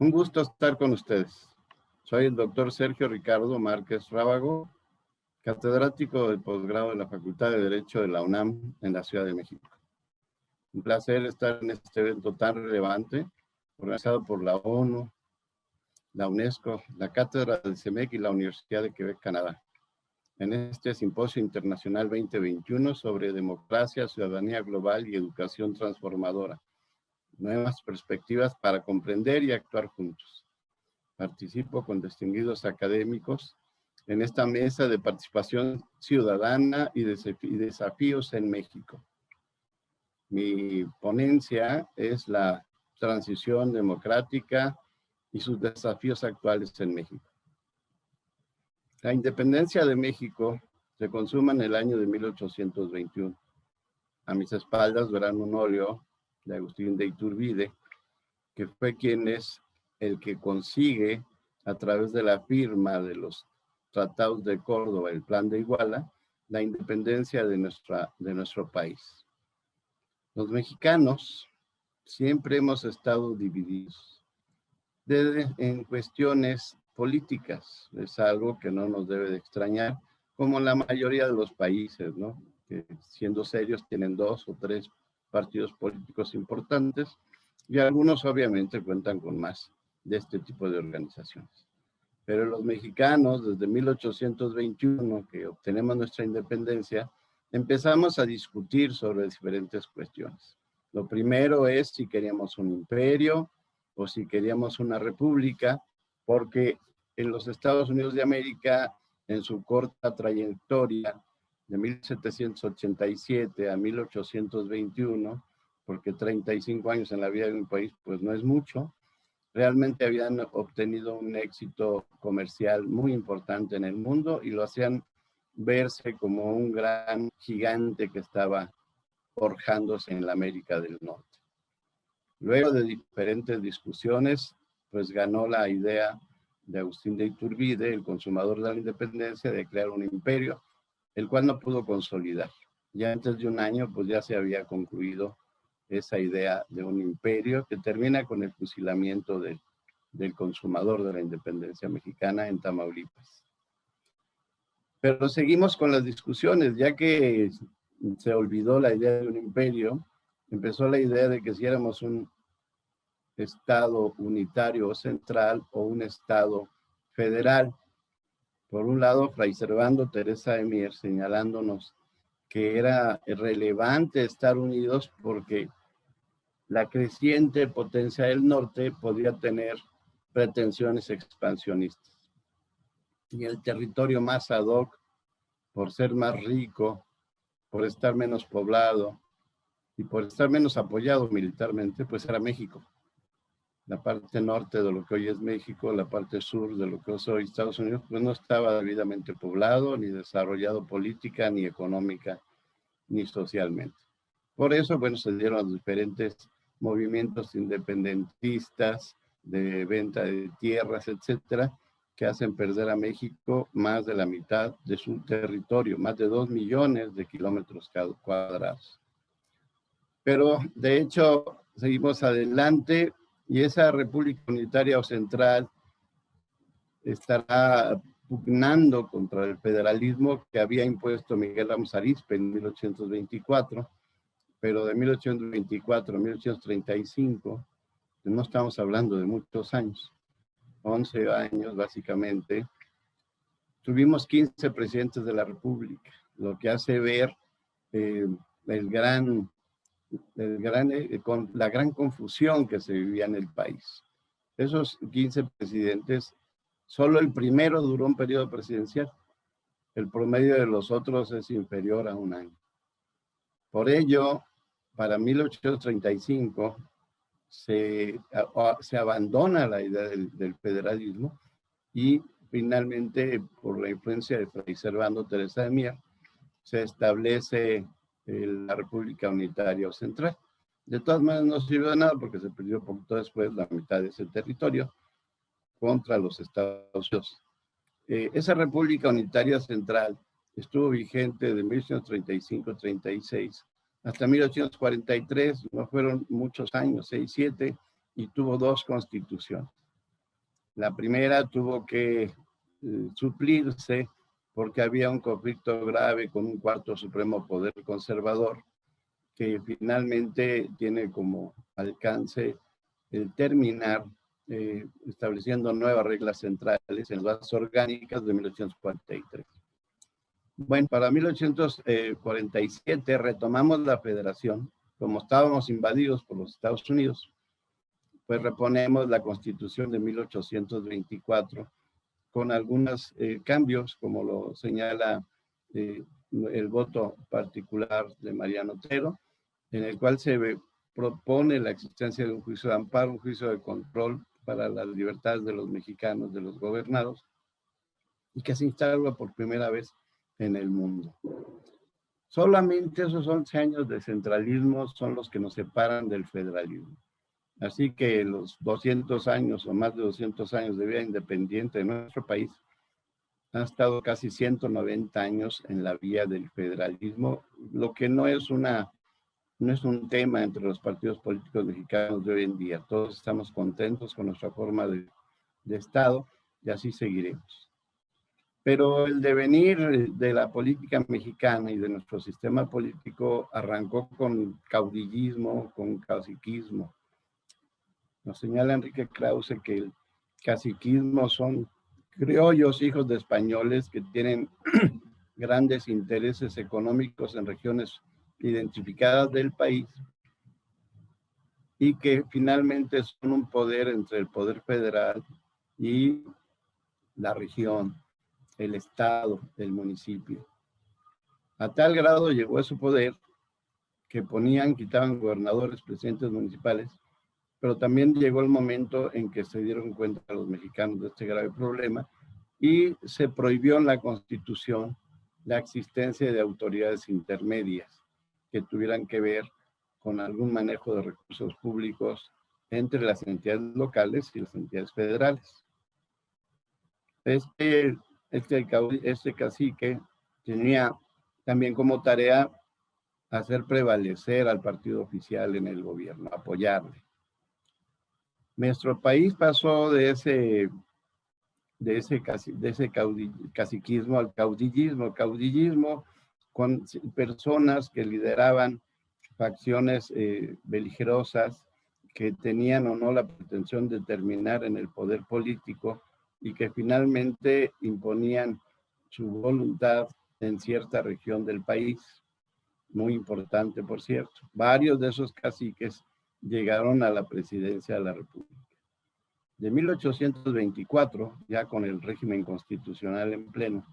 Un gusto estar con ustedes. Soy el doctor Sergio Ricardo Márquez Rábago, catedrático del posgrado de la Facultad de Derecho de la UNAM en la Ciudad de México. Un placer estar en este evento tan relevante, organizado por la ONU, la UNESCO, la Cátedra del CEMEC y la Universidad de Quebec, Canadá, en este Simposio Internacional 2021 sobre democracia, ciudadanía global y educación transformadora. Nuevas perspectivas para comprender y actuar juntos. Participo con distinguidos académicos en esta mesa de participación ciudadana y desafíos en México. Mi ponencia es la transición democrática y sus desafíos actuales en México. La independencia de México se consuma en el año de 1821. A mis espaldas verán un óleo de Agustín de Iturbide, que fue quien es el que consigue, a través de la firma de los tratados de Córdoba, el Plan de Iguala, la independencia de nuestro país. Los mexicanos siempre hemos estado divididos en cuestiones políticas. Es algo que no nos debe de extrañar, como la mayoría de los países, ¿no? Que siendo serios tienen 2 o 3 partidos políticos importantes, y algunos obviamente cuentan con más de este tipo de organizaciones. Pero los mexicanos, desde 1821, que obtenemos nuestra independencia, empezamos a discutir sobre diferentes cuestiones. Lo primero es si queríamos un imperio o si queríamos una república, porque en los Estados Unidos de América, en su corta trayectoria, de 1787 a 1821, porque 35 años en la vida de un país, pues no es mucho, realmente habían obtenido un éxito comercial muy importante en el mundo y lo hacían verse como un gran gigante que estaba forjándose en la América del Norte. Luego de diferentes discusiones, pues ganó la idea de Agustín de Iturbide, el consumador de la independencia, de crear un imperio, el cual no pudo consolidar. Ya antes de un año, pues ya se había concluido esa idea de un imperio que termina con el fusilamiento del consumador de la independencia mexicana en Tamaulipas. Pero seguimos con las discusiones, ya que se olvidó la idea de un imperio, empezó la idea de que si éramos un estado unitario o central o un estado federal. Por un lado, Fray Servando Teresa de Mier señalándonos que era relevante estar unidos porque la creciente potencia del norte podía tener pretensiones expansionistas. Y el territorio más ad hoc, por ser más rico, por estar menos poblado y por estar menos apoyado militarmente, pues era México. La parte norte de lo que hoy es México, la parte sur de lo que es hoy Estados Unidos, pues no estaba debidamente poblado, ni desarrollado política, ni económica, ni socialmente. Por eso, bueno, se dieron los diferentes movimientos independentistas de venta de tierras, etcétera, que hacen perder a México más de la mitad de su territorio, más de 2 millones de kilómetros cuadrados. Pero, de hecho, seguimos adelante y esa República Unitaria o Central estará pugnando contra el federalismo que había impuesto Miguel Ramos Arizpe en 1824, pero de 1824 a 1835, no estamos hablando de muchos años, 11 años básicamente, tuvimos 15 presidentes de la República, lo que hace ver la gran confusión que se vivía en el país. Esos 15 presidentes, solo el primero duró un periodo presidencial. El promedio de los otros es inferior a un año. Por ello, para 1835 se abandona la idea del federalismo y finalmente, por la influencia de Fray Servando Teresa de Mier, se establece la República Unitaria o Central. De todas maneras no sirvió de nada porque se perdió poquito después la mitad de ese territorio contra los Estados Unidos. Esa República Unitaria Central estuvo vigente de 1835-36 hasta 1843, no fueron muchos años, 6, 7, y tuvo 2 constituciones. La primera tuvo que suplirse porque había un conflicto grave con un cuarto supremo poder conservador que finalmente tiene como alcance el terminar estableciendo nuevas reglas centrales en las orgánicas de 1843. Bueno, para 1847 retomamos la federación. Como estábamos invadidos por los Estados Unidos, pues reponemos la Constitución de 1824 con algunos cambios, como lo señala el voto particular de Mariano Otero, en el cual se propone la existencia de un juicio de amparo, un juicio de control para las libertades de los mexicanos, de los gobernados, y que se instala por primera vez en el mundo. Solamente esos 11 años de centralismo son los que nos separan del federalismo. Así que los 200 años o más de 200 años de vida independiente de nuestro país han estado casi 190 años en la vía del federalismo, lo que no es un tema entre los partidos políticos mexicanos de hoy en día. Todos estamos contentos con nuestra forma de Estado y así seguiremos. Pero el devenir de la política mexicana y de nuestro sistema político arrancó con caudillismo, con caciquismo. Nos señala Enrique Krause que el caciquismo son criollos, hijos de españoles que tienen grandes intereses económicos en regiones identificadas del país y que finalmente son un poder entre el poder federal y la región, el estado, el municipio. A tal grado llegó a su poder que quitaban gobernadores, presidentes municipales, pero también llegó el momento en que se dieron cuenta los mexicanos de este grave problema y se prohibió en la Constitución la existencia de autoridades intermedias que tuvieran que ver con algún manejo de recursos públicos entre las entidades locales y las entidades federales. Este cacique tenía también como tarea hacer prevalecer al partido oficial en el gobierno, apoyarle. Nuestro país pasó de ese caciquismo al caudillismo con personas que lideraban facciones beligerosas que tenían o no la pretensión de terminar en el poder político y que finalmente imponían su voluntad en cierta región del país, muy importante por cierto. Varios de esos caciques llegaron a la presidencia de la República. De 1824, ya con el régimen constitucional en pleno,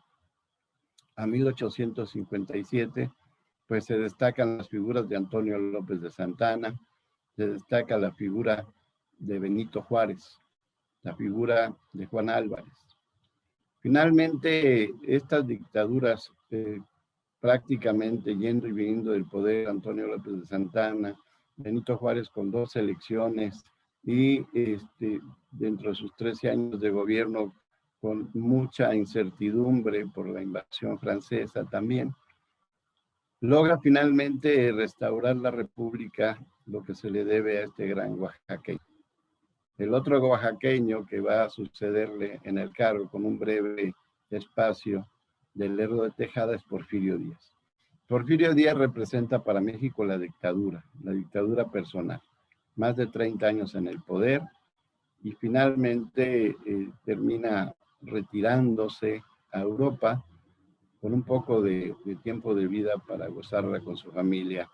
a 1857, pues se destacan las figuras de Antonio López de Santana, se destaca la figura de Benito Juárez, la figura de Juan Álvarez. Finalmente, estas dictaduras, prácticamente yendo y viniendo del poder, Antonio López de Santana, Benito Juárez con 2 elecciones y dentro de sus 13 años de gobierno con mucha incertidumbre por la invasión francesa también, logra finalmente restaurar la República, lo que se le debe a este gran oaxaqueño. El otro oaxaqueño que va a sucederle en el cargo con un breve espacio del Lerdo de Tejada es Porfirio Díaz. Porfirio Díaz representa para México la dictadura personal. Más de 30 años en el poder y finalmente termina retirándose a Europa con un poco de tiempo de vida para gozarla con su familia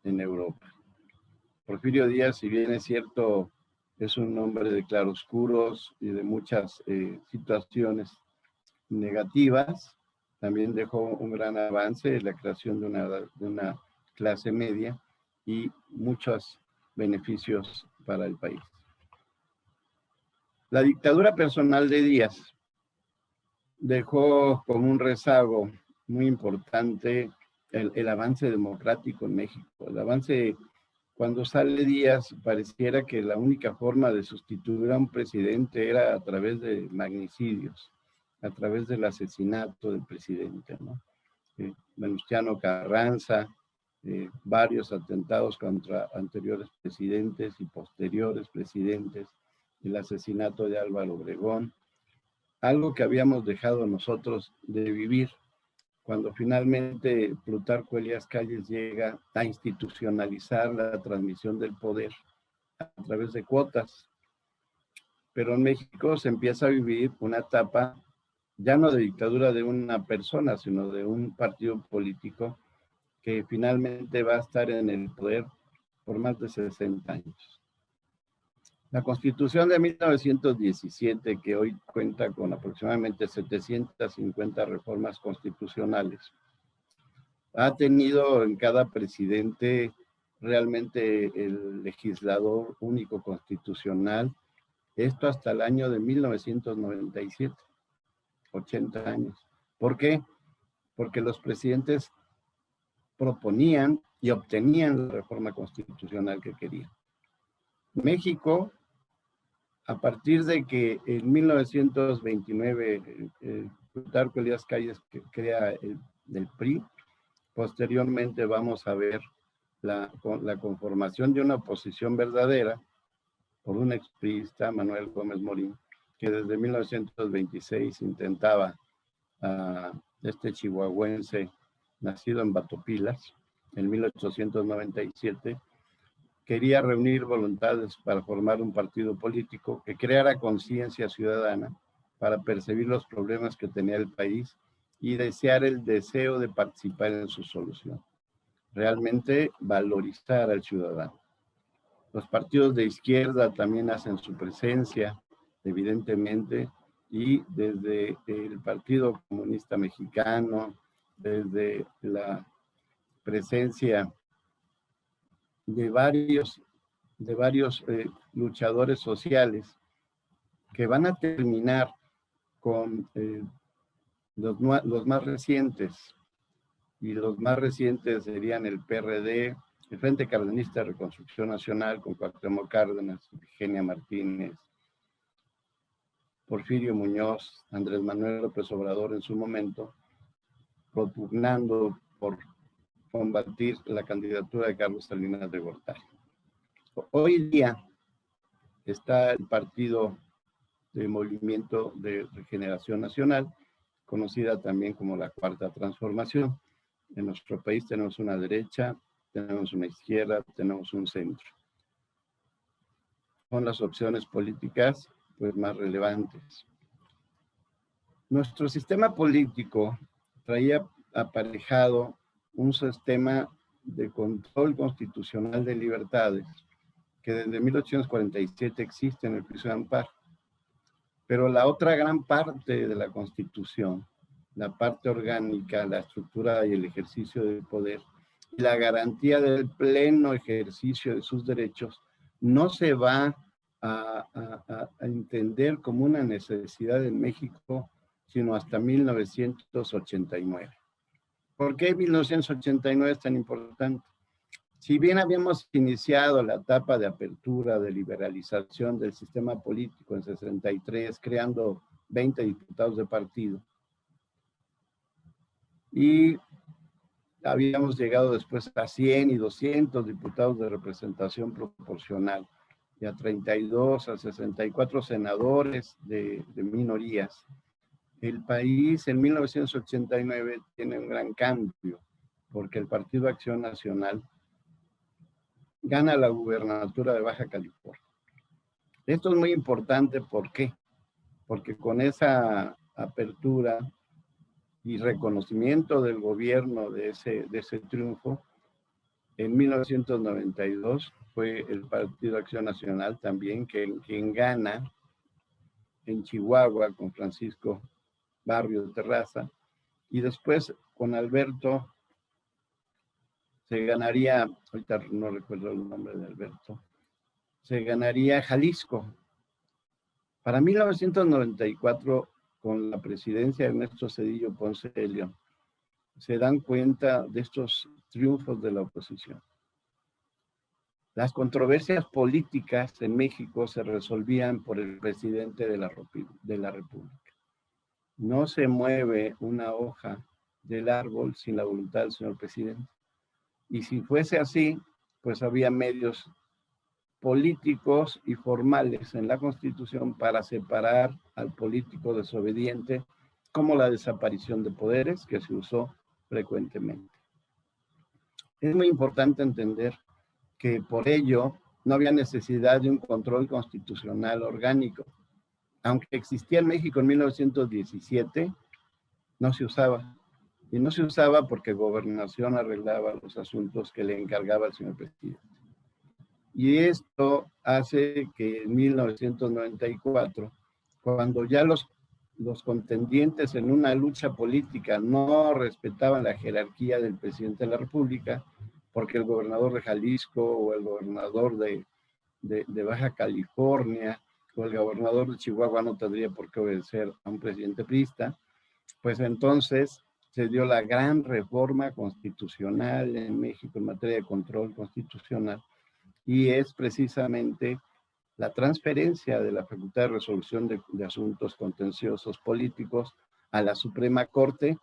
en Europa. Porfirio Díaz, si bien es cierto, es un hombre de claroscuros y de muchas situaciones negativas, también dejó un gran avance en la creación de una clase media y muchos beneficios para el país. La dictadura personal de Díaz dejó como un rezago muy importante el avance democrático en México. El avance, cuando sale Díaz, pareciera que la única forma de sustituir a un presidente era a través de magnicidios, a través del asesinato del presidente, ¿no? Venustiano Carranza, varios atentados contra anteriores presidentes y posteriores presidentes, el asesinato de Álvaro Obregón, algo que habíamos dejado nosotros de vivir cuando finalmente Plutarco Elías Calles llega a institucionalizar la transmisión del poder a través de cuotas. Pero en México se empieza a vivir una etapa ya no de dictadura de una persona, sino de un partido político que finalmente va a estar en el poder por más de 60 años. La Constitución de 1917, que hoy cuenta con aproximadamente 750 reformas constitucionales, ha tenido en cada presidente realmente el legislador único constitucional, esto hasta el año de 1997, 80 años. ¿Por qué? Porque los presidentes proponían y obtenían la reforma constitucional que querían. México, a partir de que en 1929 Plutarco Elías Calles crea el PRI, posteriormente vamos a ver la conformación de una oposición verdadera por un expriista, Manuel Gómez Morín, que desde 1926 intentaba a este chihuahuense nacido en Batopilas, en 1897, quería reunir voluntades para formar un partido político que creara conciencia ciudadana para percibir los problemas que tenía el país y desear el deseo de participar en su solución. Realmente valorizar al ciudadano. Los partidos de izquierda también hacen su presencia, evidentemente, y desde el Partido Comunista Mexicano, desde la presencia de varios luchadores sociales que van a terminar con los más recientes, y los más recientes serían el PRD, el Frente Cardenista de Reconstrucción Nacional, con Cuauhtémoc Cárdenas, Virginia Martínez, Porfirio Muñoz, Andrés Manuel López Obrador en su momento, propugnando por combatir la candidatura de Carlos Salinas de Gortari. Hoy día está el Partido de Movimiento de Regeneración Nacional, conocida también como la Cuarta Transformación. En nuestro país tenemos una derecha, tenemos una izquierda, tenemos un centro. Son las opciones políticas pues más relevantes. Nuestro sistema político traía aparejado un sistema de control constitucional de libertades que desde 1847 existe en el juicio de amparo. Pero la otra gran parte de la Constitución, la parte orgánica, la estructura y el ejercicio del poder, y la garantía del pleno ejercicio de sus derechos, no se va a entender como una necesidad en México, sino hasta 1989. ¿Por qué 1989 es tan importante? Si bien habíamos iniciado la etapa de apertura, de liberalización del sistema político en 63, creando 20 diputados de partido, y habíamos llegado después a 100 y 200 diputados de representación proporcional, y a 32, a 64 senadores de minorías. El país en 1989 tiene un gran cambio, porque el Partido Acción Nacional gana la gubernatura de Baja California. Esto es muy importante, ¿por qué? Porque con esa apertura y reconocimiento del gobierno de ese triunfo, en 1992 fue el Partido Acción Nacional también quien gana en Chihuahua con Francisco Barrio Terraza, y después con Alberto se ganaría, ahorita no recuerdo el nombre de Alberto, se ganaría Jalisco. Para 1994, con la presidencia de Ernesto Zedillo Ponce de León, se dan cuenta de estos triunfos de la oposición. Las controversias políticas en México se resolvían por el presidente de la República. No se mueve una hoja del árbol sin la voluntad del señor presidente. Y si fuese así, pues había medios políticos y formales en la Constitución para separar al político desobediente, como la desaparición de poderes, que se usó frecuentemente. Es muy importante entender que por ello no había necesidad de un control constitucional orgánico. Aunque existía en México en 1917, no se usaba. Y no se usaba porque Gobernación arreglaba los asuntos que le encargaba el señor presidente. Y esto hace que en 1994, cuando ya los contendientes en una lucha política no respetaban la jerarquía del presidente de la República, porque el gobernador de Jalisco o el gobernador de Baja California o el gobernador de Chihuahua no tendría por qué obedecer a un presidente priista, pues entonces se dio la gran reforma constitucional en México en materia de control constitucional, y es precisamente la transferencia de la facultad de resolución de asuntos contenciosos políticos a la Suprema Corte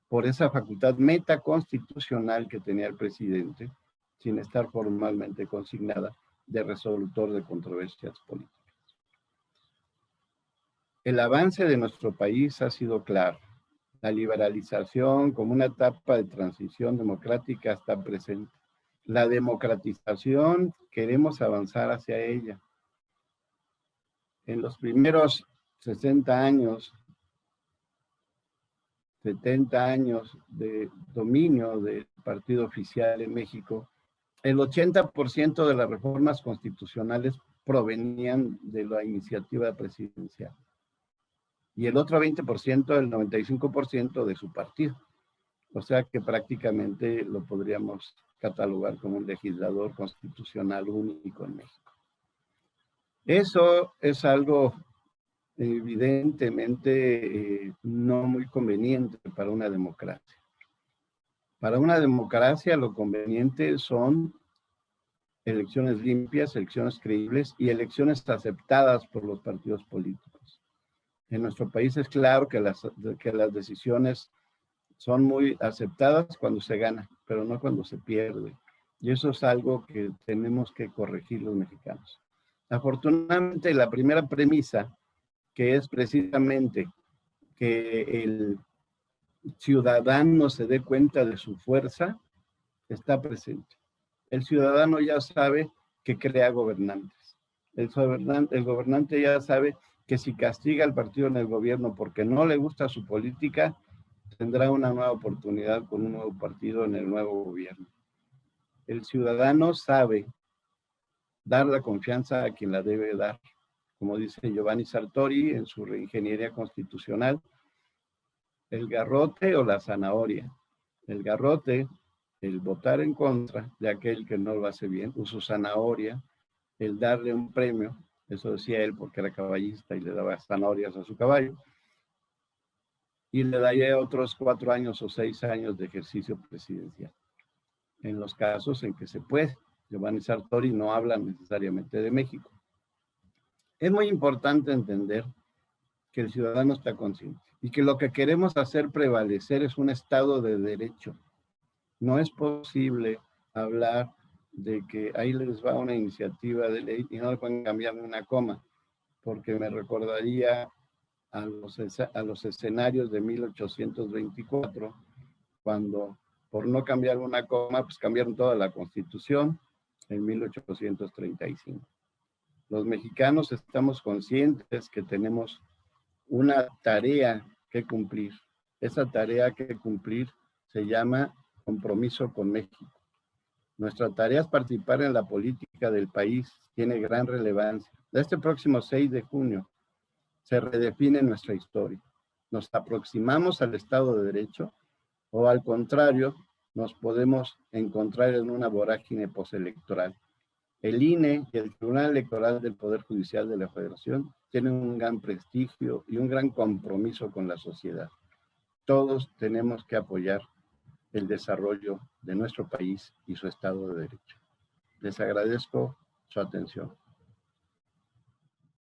por esa facultad metaconstitucional que tenía el presidente, sin estar formalmente consignada, de resolutor de controversias políticas. El avance de nuestro país ha sido claro. La liberalización como una etapa de transición democrática está presente. La democratización, queremos avanzar hacia ella. En los primeros 60 años, 70 años de dominio del partido oficial en México, el 80% de las reformas constitucionales provenían de la iniciativa presidencial. Y el otro 20%, el 95% de su partido. O sea que prácticamente lo podríamos catalogar como un legislador constitucional único en México. Eso es algo evidentemente no muy conveniente para una democracia. Para una democracia lo conveniente son elecciones limpias, elecciones creíbles y elecciones aceptadas por los partidos políticos. En nuestro país es claro que las decisiones son muy aceptadas cuando se gana, pero no cuando se pierde. Y eso es algo que tenemos que corregir los mexicanos. Afortunadamente, la primera premisa, que es precisamente que el ciudadano se dé cuenta de su fuerza, está presente. El ciudadano ya sabe que crea gobernantes. El gobernante ya sabe que si castiga al partido en el gobierno porque no le gusta su política, tendrá una nueva oportunidad con un nuevo partido en el nuevo gobierno. El ciudadano sabe dar la confianza a quien la debe dar. Como dice Giovanni Sartori en su Reingeniería Constitucional, el garrote o la zanahoria. El garrote, el votar en contra de aquel que no lo hace bien, o su zanahoria, el darle un premio, eso decía él porque era caballista y le daba zanahorias a su caballo, y le daría otros 4 años o 6 años de ejercicio presidencial. En los casos en que se puede. Giovanni Sartori no habla necesariamente de México. Es muy importante entender que el ciudadano está consciente y que lo que queremos hacer prevalecer es un Estado de derecho. No es posible hablar de que ahí les va una iniciativa de ley y no le pueden cambiar ni una coma, porque me recordaría a los escenarios de 1824, cuando por no cambiar una coma, pues cambiaron toda la Constitución en 1835. Los mexicanos estamos conscientes que tenemos una tarea que cumplir. Esa tarea que cumplir se llama compromiso con México. Nuestra tarea es participar en la política del país, tiene gran relevancia. Este próximo 6 de junio se redefine nuestra historia. Nos aproximamos al Estado de Derecho o al contrario, nos podemos encontrar en una vorágine postelectoral. El INE y el Tribunal Electoral del Poder Judicial de la Federación tienen un gran prestigio y un gran compromiso con la sociedad. Todos tenemos que apoyar el desarrollo de nuestro país y su Estado de Derecho. Les agradezco su atención.